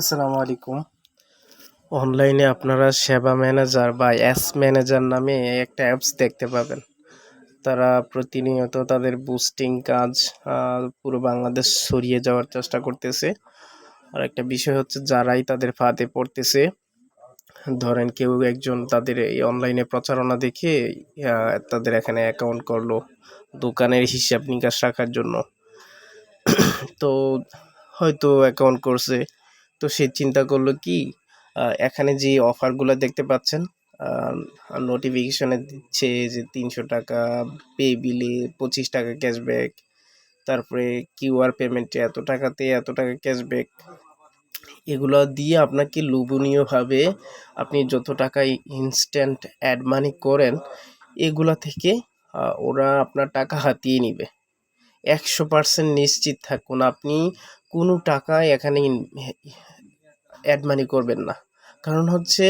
আসসালামু আলাইকুম। অনলাইনে আপনারা সেবা ম্যানেজার বা অ্যাস ম্যানেজার নামে একটা অ্যাপস দেখতে পাবেন। তারা প্রতিনিয়ত তাদের বুস্টিং কাজ পুরো বাংলাদেশ ছড়িয়ে যাওয়ার চেষ্টা করতেছে। আর একটা বিষয় হচ্ছে যারাই তাদের ফাঁদে পড়তেছে, ধরেন কেউ একজন তাদের এই অনলাইনে প্রচারণা দেখে তাদের এখানে অ্যাকাউন্ট করলো দোকানের হিসাব নিকাশ রাখার জন্য। তো হয়তো অ্যাকাউন্ট করছে, তো সে চিন্তা করলো কি এখানে যে অফারগুলো দেখতে পাচ্ছেন, নোটিফিকেশনে দিচ্ছে যে ৩০০ টাকা পে বিলে ২৫ টাকা ক্যাশব্যাক, তারপরে কিউআর পেমেন্টে এত টাকাতে এত টাকা ক্যাশব্যাক, এগুলো দিয়ে আপনাকে লোভনীয়ভাবে আপনি যত টাকা ইনস্ট্যান্ট অ্যাড মানি করেন এগুলা থেকে ওরা আপনার টাকা হাতিয়ে নিবে। ১০০% নিশ্চিত থাকুন আপনি কোনো টাকায় এখানে অ্যাড মানি করবেন না। কারণ হচ্ছে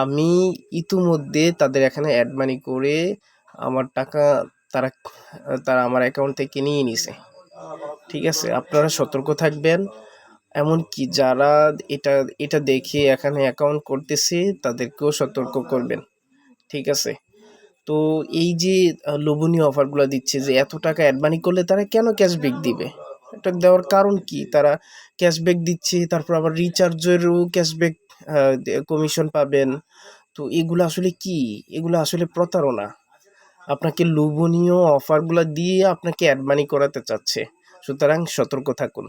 আমি ইতিমধ্যে তাদের এখানে অ্যাড মানি করে আমার টাকা তারা তারা আমার অ্যাকাউন্ট থেকে নিয়ে নিছে। ঠিক আছে? আপনারা সতর্ক থাকবেন। এমনকি যারা এটা এটা দেখে এখানে অ্যাকাউন্ট করতেছে তাদেরকেও সতর্ক করবেন। ঠিক আছে? তো এই যে লোভনীয় অফারগুলো দিচ্ছে যে এত টাকা অ্যাড মানি করলে তারা কেন ক্যাশব্যাক দিবে? এটা দেওয়ার কারণ কি? তারা ক্যাশব্যাক দিচ্ছে, তারপর আবার রিচার্জেরও ক্যাশব্যাক কমিশন পাবেন। তো এগুলো আসলে কি? এগুলো আসলে প্রতারণা। আপনাকে লোভনীয় অফারগুলা দিয়ে আপনাকে অ্যাড মানি করাতে চাচ্ছে। সুতরাং সতর্ক থাকুন।